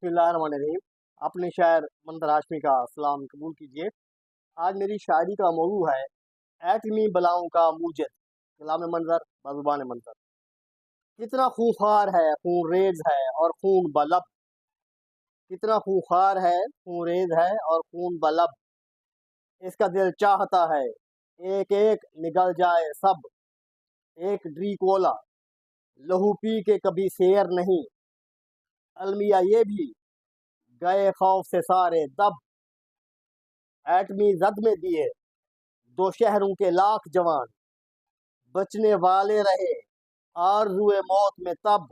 बिस्मिल्लाहिर्रहमानिर्रहीम। अपने शायर मंदर हाशमी का सलाम कबूल कीजिए। आज मेरी शायरी का मौजू है एटमी बलाओं का मूजिद, कलाम मंजर बज़ुबान मंजर। कितना खूंखार है खून रेज है और खून बलब, कितना खूंखार है खून रेज है और खून बलब। इसका दिल चाहता है एक एक निगल जाए सब, एक ड्रीकोला लहू पी के कभी शेर नहीं। अलमिया ये भी गए खौफ से सारे दब, एटमी जद में दिए दो शहरों के लाख जवान। बचने वाले रहे आरज़ुए मौत में तब,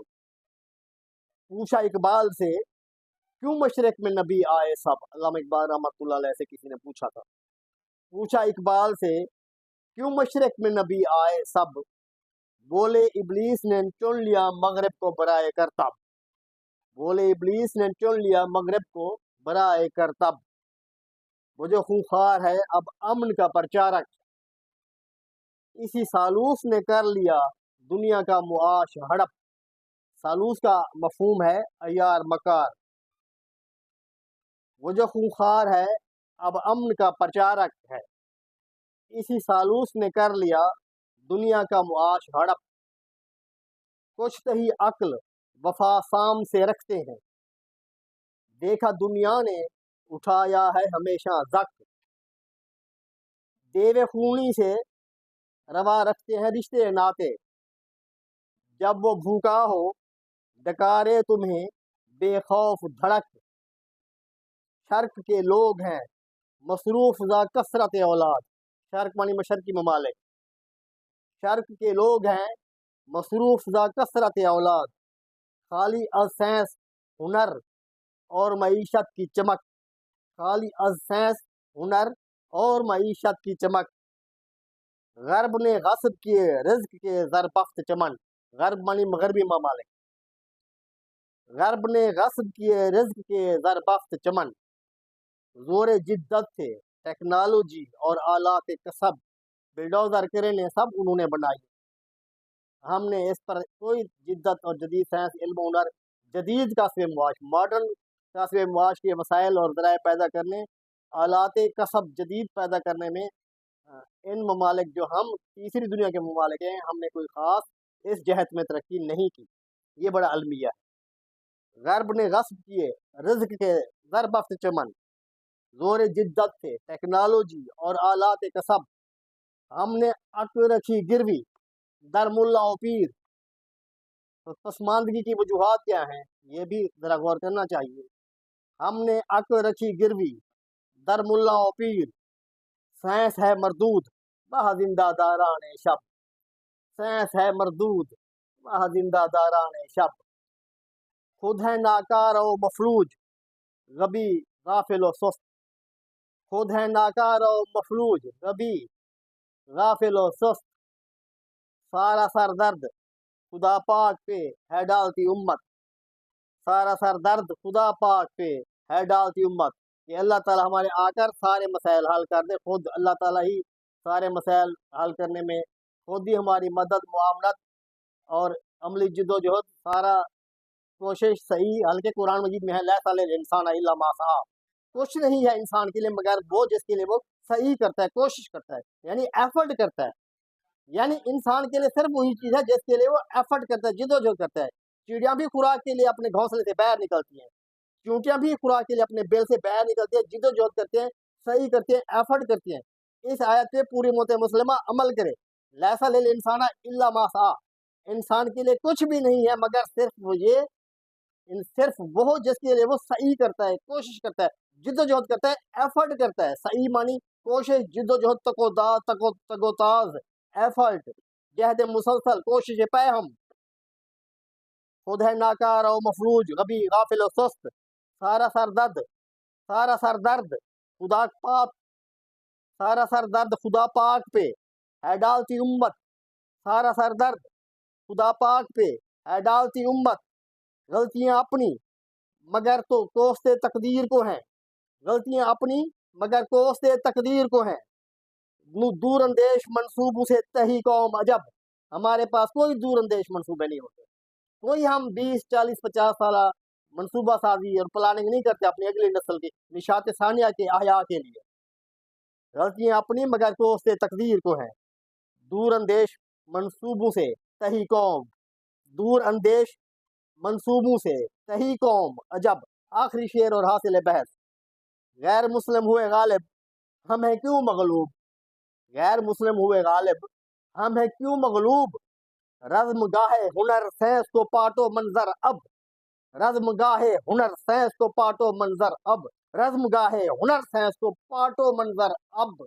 पूछा इकबाल से क्यों मशरक में नबी आए सब। अल्लामा इकबाल रहमतुल्लाह अलैह से किसी ने पूछा था, पूछा इकबाल से क्यों मशरक में नबी आए सब। बोले इबलीस ने चुन लिया मगरिब को बराए करतब, बोले इबलीस ने चुन लिया मगरिब को बराए करतब। वो जो खूंखार है अब अमन का प्रचारक, इसी सालूस ने कर लिया दुनिया का मुआश हड़प। सालूस का मफहूम है अयार मकार। वो जो खूंखार है अब अमन का प्रचारक है, इसी सालूस ने कर लिया दुनिया का मुआश हड़प। कुछ तही अक्ल वफा साम से रखते हैं, देखा दुनिया ने उठाया है हमेशा जक। देवे खूनी से रवा रखते हैं रिश्ते नाते, जब वो भूखा हो डकारे तुम्हें बेखौफ धड़क। शर्क के लोग हैं मसरूफ ज़ा कसरत औलाद, शर्क मानी मशरकी ममालिक। शर्क के लोग हैं मसरूफ ज़ा कसरत औलाद, खाली अज सैंस हुनर और मईशत की चमक, खाली अज सैंस हुनर और मईशत की चमक। गर्ब ने गस्ब किए रिज्क के ज़रबख्त चमन, गर्ब मानी मगरबी ममालिक। गर्ब ने गस्ब किए रिज्क के ज़रबख्त चमन, जोरे जिद्दत थे टेक्नोलॉजी और आलात कसब, बिल्डोजर क्रेन ने सब उन्होंने बनाई। हमने इस पर कोई जिद्दत और जदीद साइंस इल्म हुनर जदीद कास्ब मुआश मॉडर्न कास्ब मुआश के वसाइल और ज़राए पैदा करने, आलात कसब जदीद पैदा करने में इन ममालिक जो हम तीसरी दुनिया के ममालिक हैं, हमने कोई ख़ास इस जहत में तरक्की नहीं की। ये बड़ा अलमिया है। गर्ब ने गस्ब किए रिज्क के ज़रबख्त चमन, जोर जिद्दत थे टेक्नोलॉजी और आलात कसब। हमने अक्ल रखी गिरवी दर मुल्ला और पीर। तो पसमानदगी की वजूहात क्या हैं, ये भी ज़रा गौर करना चाहिए। हमने अक्ल रखी गिरवी दर मुल्ला और पीर, साइंस है मरदूद वह जिंदा दारान शब, साइंस है मरदूद वह जिंदा दारान शब। खुद है नाकार और मफलूज गबी गाफिल और सुस्त, खुद है नाकार और मफलूज गबी गाफिल और सुस्त। सारा सर दर्द खुदा पाक पे है डालती उम्मत, सारा सर दर्द खुदा पाक पे है डालती उम्मत। कि अल्लाह ताला हमारे आकर सारे मसाइल हल कर दे। खुद अल्लाह ताला ही सारे मसाइल हल करने में खुद ही हमारी मदद मुआवनत और अमली जिद्दोजहद सारा कोशिश सही। हल्के कुरान मजीद में है लैसा लिल इंसान इल्ला मा सआ, कुछ नहीं है इंसान के लिए मगर वो जिसके लिए वो सही करता है, कोशिश करता है, यानी एफर्ट करता है। यानी इंसान के लिए सिर्फ वही चीज़ है जिसके लिए वो एफर्ट करता है, जिद्दोजहद करता है। चिड़ियाँ भी खुराक के लिए अपने घोंसले से बाहर निकलती हैं, चूंटियाँ भी खुराक के लिए अपने बेल से बाहर निकलती हैं, जिद्दोजहद करते हैं, सही करते हैं, एफर्ट करती हैं। इस आयत पे पूरी उम्मत मुस्लिमा अमल करे। लैसा लिल इंसाना इल्ला मा सआ, इंसान के लिए कुछ भी नहीं है मगर सिर्फ वो जिसके लिए वो सही करता है, कोशिश करता है, जिद्दोजहद करता है, एफर्ट करता है। सही मानी कोशिश, जिद्दोजहद, तकोताज, एफर्ट, जहद मुसलसल, कोशिश पे हम। खुद है नाकार और मफलूज गबी गाफिल और सुस्त, सारा सर दर्द खुदा पाक, सारा सर दर्द खुदा पाक पे है डालती उम्मत, सारा सर दर्द खुदा पाक पे है डालती उम्मत। गलतियां अपनी मगर तो कोसते तकदीर को हैं, गलतियां अपनी मगर कोसते तकदीर को हैं। दूर अंदेश मंसूब उसे तही कौम अजब, हमारे पास कोई दूर अंदेश मंसूबे नहीं होते। कोई हम 20 40 50 साल منصوبہ سازی اور پلاننگ نہیں کرتے اپنی اگلی نسل کی نشات ثانیہ کے احیاء کے لیے. غلطیاں اپنی مگر دوست تقدیر کو ہیں. دور اندیش منصوبوں سے تہی قوم، دور اندیش منصوبوں سے تہی قوم عجب. آخری شعر اور حاصل بحث. غیر مسلم ہوئے غالب ہم ہیں کیوں مغلوب، غیر مسلم ہوئے غالب ہم ہیں کیوں مغلوب. رزم گاہے ہنر سینس کو پاٹو منظر اب، رزم گاہے ہنر سینس کو پاٹو منظر اب، رزم گاہے ہنر سینس کو پاٹو منظر اب.